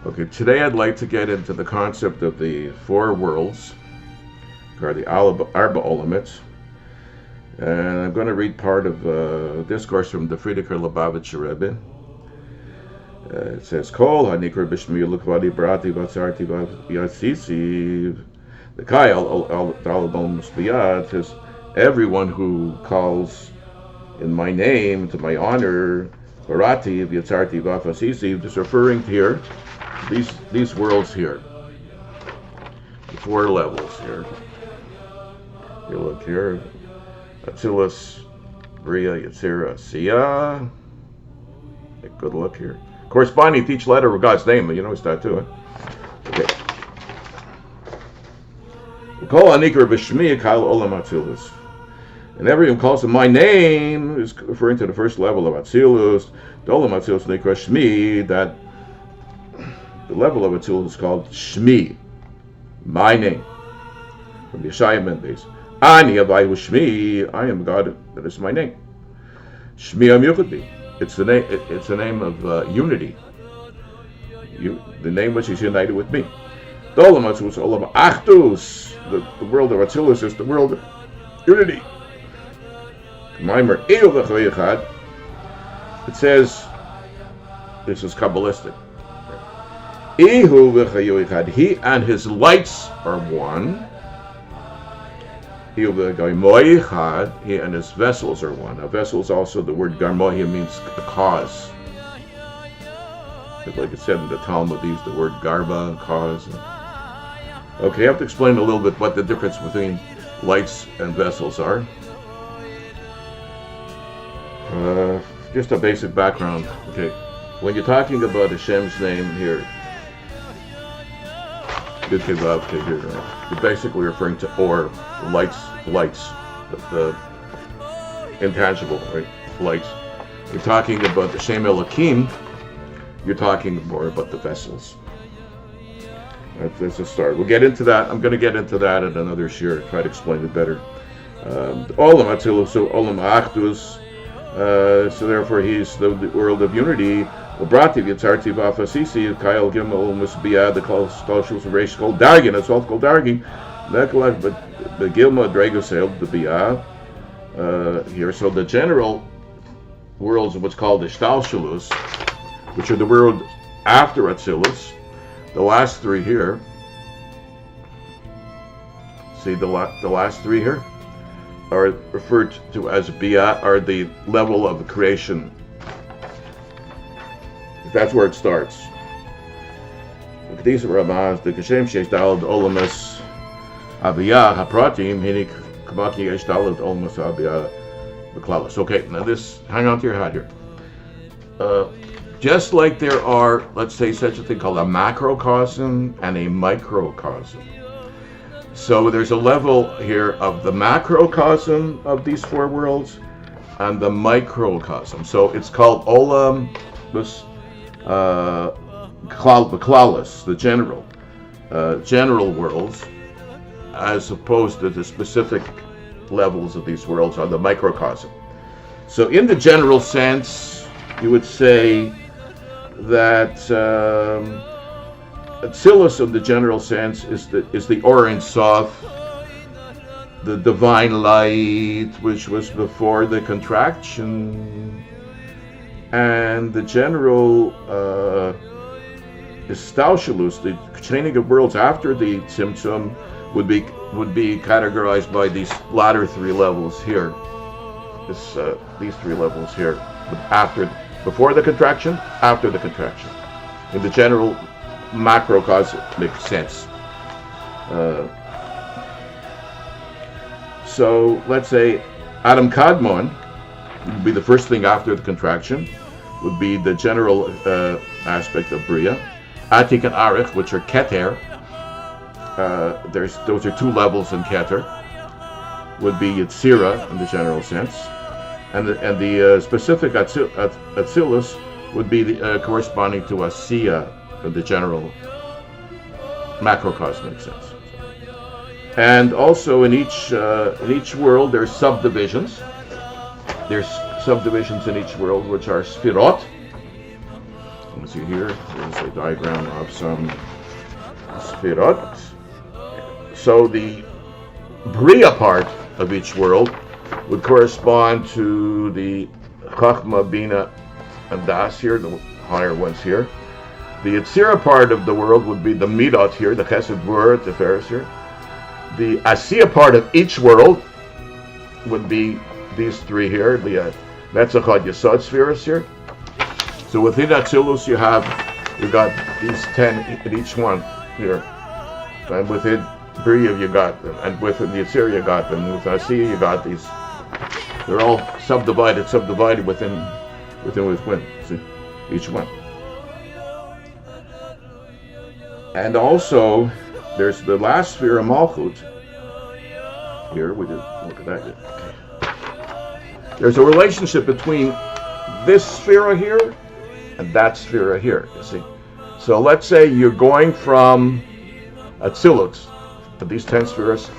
Okay, today I'd like to get into the concept of the four worlds, or the Arba Olamit, and I'm going to read part of a discourse from the Frierdiker Lubavitcher Rebbe. It says, Kol hanikra b'shmi l'kvadi brati v'atzarti v'yatzisi. The Kai al-Dalabon Musbiyat says, everyone who calls in my name, to my honor, Barati v'yatzarti v'yatzisi, just referring to here, these worlds here, the four levels here. You look here, Atzilus, Bria, Yetzira, Asiya. Take a good look here. Corresponding to each letter of God's name, you notice that too, huh? Okay. Kol hanikra b'shmi kal olam Atzilus. And everyone calls him my name is referring to the first level of Atzilus. The olam Atzilus nikra Shmi, that the level of Atzilus is called Shmi, my name. From the Yeshaya ben base. Ani Avayu Shmi, I am God, that is my name. Shmi Am Yuchad. It's the name. It's the name of unity. The name which is united with me. The olam Atzilus, olam Achdus. The world of Atzilus is the world of unity. It says, this is Kabbalistic. He and his lights are one. He and his vessels are one. A vessel is also the word garmohi, means a cause. Like it said in the Talmud, they use the word garba, cause. Okay, I have to explain a little bit what the difference between lights and vessels are. Just a basic background. Okay, when you're talking about Hashem's name here, you're basically referring to or, lights, the intangible, right? Lights. You're talking about the Shem Elokim, you're talking more about the vessels. That's a start. We'll get into that. I'm going to get into that at another shir, try to explain it better. Olam Atzilus, so Olam Achdus, so therefore he's the world of unity. Ubrati v'yatzarti v'afasisi Kyle Gimel Musbiyad the Kol Reish Kol Dargin. It's all called Dargin. But the Gilma Dragosel the Biyah here. So the general worlds of what's called the Shtalshalus, which are the world after Atzilus. The last three here. See the last three here are referred to as Biyah, are the level of creation. That's where it starts. These are Ramaz, the Kashem Shesh Dalad Olamas Abiyah Hapratim Hinik Kamaki Yesh Dalad Olamas Abiyah Beklalas. Okay, now this, hang on to your hat here. Just like there are, let's say, such a thing called a macrocosm and a microcosm. So there's a level here of the macrocosm of these four worlds and the microcosm. So it's called Olam, this Beklalis, the general worlds, as opposed to the specific levels of these worlds on the microcosm. So in the general sense, you would say that Atzilus, in the general sense, is the Or Ein Sof, the divine light, which was before the contraction, and the general Istalshalus, the chaining of worlds after the Tzimtzum, would be categorized by these latter three levels here. These three levels here, before the contraction, after the contraction, in the general macrocosmic sense. So let's say Adam Kadmon would be the first thing after the contraction, would be the general aspect of Bria. Atik and Arich, which are Keter, those are two levels in Keter, would be Yetzira in the general sense, and the specific Atzilus would be corresponding to Asiya in the general macrocosmic sense. And also in each world there's subdivisions. There's subdivisions in each world which are Sfirot, You see here, here's a diagram of some Sfirot. So the Bria part of each world would correspond to the Chachma, Bina, and Das here, the higher ones here. The Yetzirah part of the world would be the Midot here, the Chesed, Gvura, Tiferes here. The Asiya part of each world would be these three here, the Netzachad Yesod Spheres here. So within Atzilus you got these 10 in each one here. And within Bria you got them, and within the Yetzirah you got them, with Asiya you got these. They're all subdivided within, see, each one. And also, there's the last sphere of Malchut. Here, we did look at that. Okay. There's a relationship between this sphere here and that sphere here, you see. So let's say you're going from Atzilut, to these 10 spheres,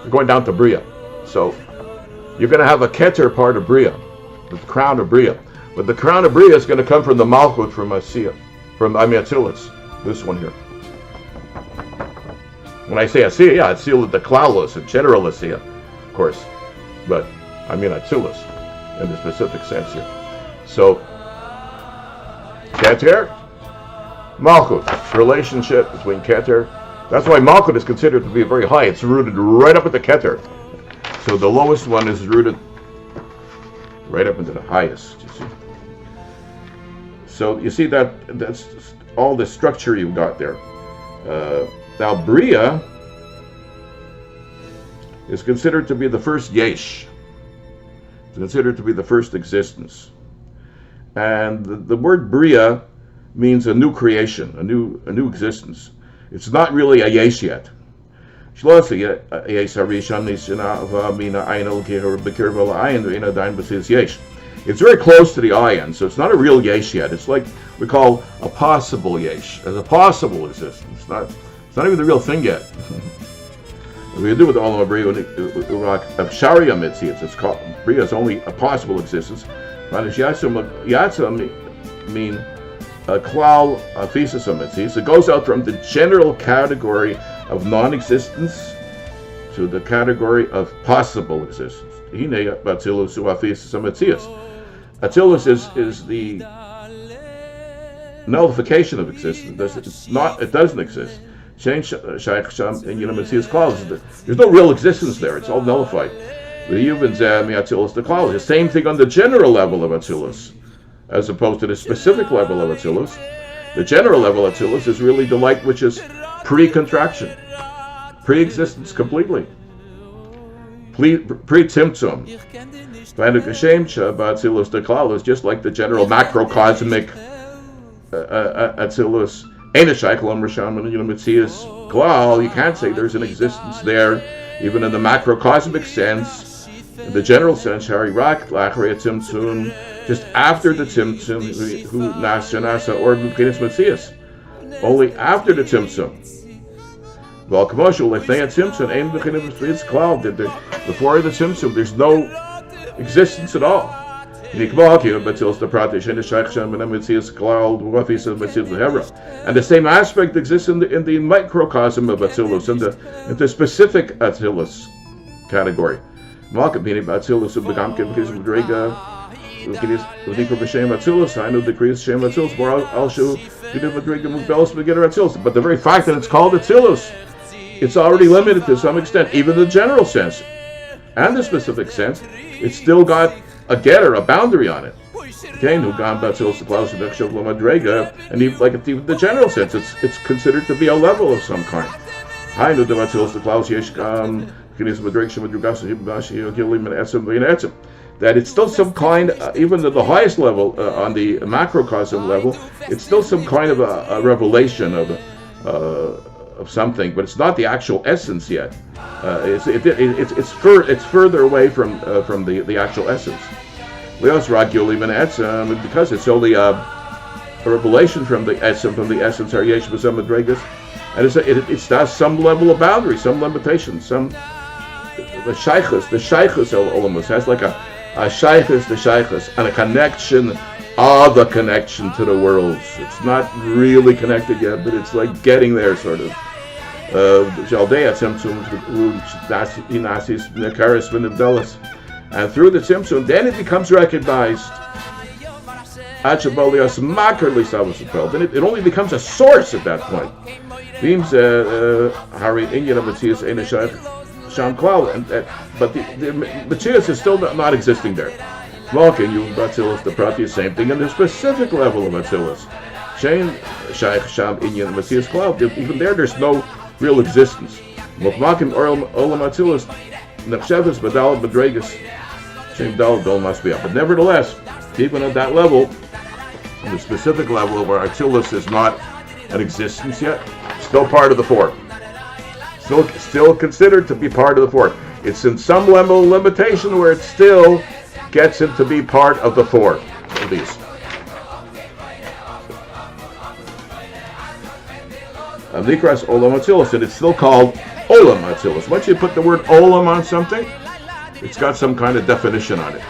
you're going down to Bria. So you're going to have a Keter part of Bria, the crown of Bria. But the crown of Bria is going to come from the Malchut, from Asiya, Atzilut, this one here. When I say Asiya, yeah, Atzilut, the Klalos, a general Asiya, of course, but I mean Atzilus in the specific sense here. So, Keter, Malchut, relationship between Keter. That's why Malchut is considered to be very high. It's rooted right up at the Keter. So the lowest one is rooted right up into the highest, you see. So you see that's all the structure you've got there. Now Bria is considered to be the first yesh. It's considered to be the first existence. And the word Bria means a new creation, a new existence. It's not really a yesh yet. It's very close to the ayin, so it's not a real yesh yet. It's like we call a possible yesh, as a possible existence. It's not even the real thing yet. We do with all of Bria of Sharia Mitzias. It's called Bria is only a possible existence. Yatsa mean a klal thesis of Mitzias. It goes out from the general category of non-existence to the category of possible existence. Atzilus is the nullification of existence. It doesn't exist. There's no real existence there. It's all nullified. The same thing on the general level of Atzilus, as opposed to the specific level of Atzilus. The general level of Atzilus is really the light which is pre-contraction, pre-existence completely, pre-tzimtzum. Is just like the general macrocosmic Atzilus. You can't say there's an existence there, even in the macrocosmic sense. In the general sense, just after the tzimtzum, only after the tzimtzum. Before the tzimtzum, there's no existence at all. And the same aspect exists in the microcosm of Atzilus, in the specific Atzilus category. But the very fact that it's called Atzilus, it's already limited to some extent, even the general sense and the specific sense. It's still got a getter, a boundary on it. Okay, and even like the general sense, it's considered to be a level of some kind. That it's still some kind, even at the highest level, on the macrocosm level, it's still some kind of a revelation of something, but it's not the actual essence yet. It's further away from the actual essence. Because it's only a revelation from the essence, and it has some level of boundary, some limitation, the shaykhus almost has like a shaykhus, and a connection the connection to the worlds. It's not really connected yet, but it's like getting there, sort of. And through the Tzimtzum, then it becomes recognized. Then it only becomes a source at that point. But the Matthias is still not existing there. Smoking, you Atzilus, the Prati, the same thing, and the specific level of Atzilus. Even there's no real existence. But nevertheless, even at that level, the specific level where Atzilus is not an existence yet, still part of the four. Still considered to be part of the four. It's in some level of limitation where it still gets it to be part of the four of these. Nikras Olam Atzilus, and it's still called Olam Atzilus. Once you put the word Olam on something, it's got some kind of definition on it.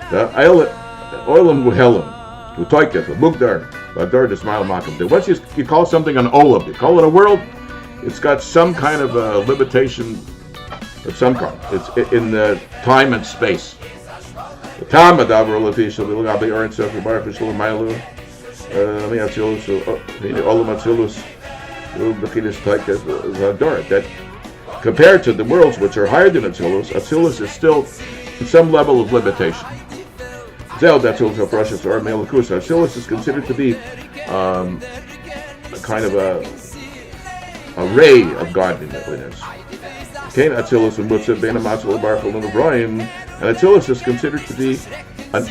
Olam Guhelim, Utoykef, Mugdar, Badar Desmail Makam. Once you call something an Olam, you call it a world, it's got some kind of a limitation of some kind. It's in the time and space. The time of Olam Atzilus, that compared to the worlds which are higher than Atzilus, Atzilus is still in some level of limitation. Atzilus is considered to be a kind of a ray of godliness. And Atzilus is considered to be an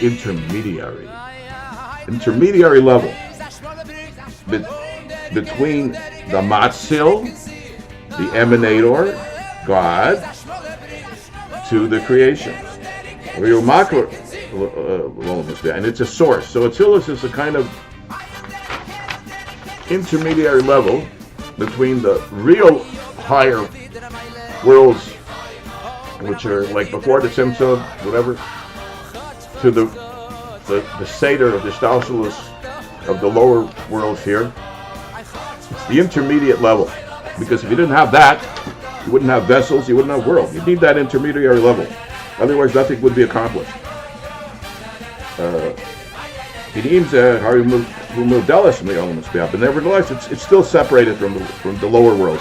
intermediary level between the Matzil, the emanator, God, to the creation. And it's a source. So Atzilus is a kind of intermediary level between the real higher worlds, which are like before the Tzimtzum, whatever, to the Seder of the Shtalshalus of the lower worlds here. It's the intermediate level. Because if you didn't have that, you wouldn't have vessels, you wouldn't have world. You need that intermediary level. Otherwise, nothing would be accomplished. But nevertheless, it's still separated from the lower world.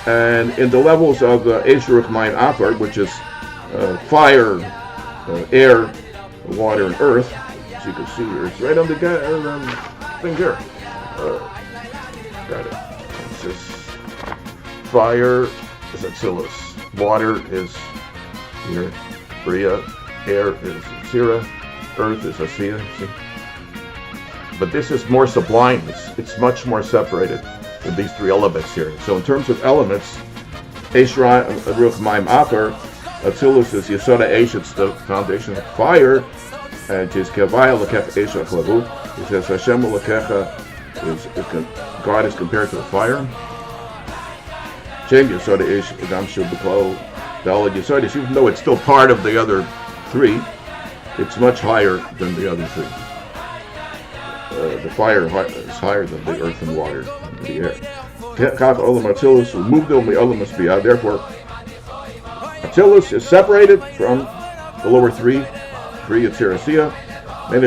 And in the levels of Esheruch Mayim Afar, which is fire, air, water, and earth, as you can see here, it's right on the thing here. Got it. It says fire is Atzilus, water is here, Bria, air is Zira, earth is Asiya. But this is more sublime. It's much more separated than these three elements here. So in terms of elements, Esheruch Mayim Afar, Atzilus is Yesod Eish, it's the foundation of fire, and Tizkevaya Lekech Esheruch Levu. It says HaShem Lekecha is God is compared to the fire. Shem Yesod Eish Adam Shu B'Kol Daled Yesod Eish. Even though it's still part of the other three, it's much higher than the other three. The fire is higher than the earth and water and the air. Therefore, Atzilus is separated from the lower three Yetzirah, and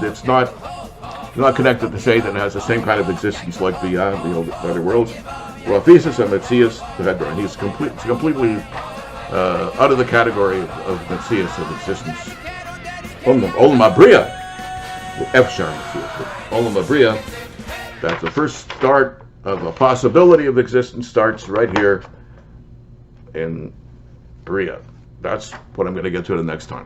it's not connected to say that it has the same kind of existence like the other worlds. And he's completely out of the category of Metzias, of existence. Olam Abriya. Olam Abriya, that's the first start of a possibility of existence, starts right here in Bria. That's what I'm going to get to the next time.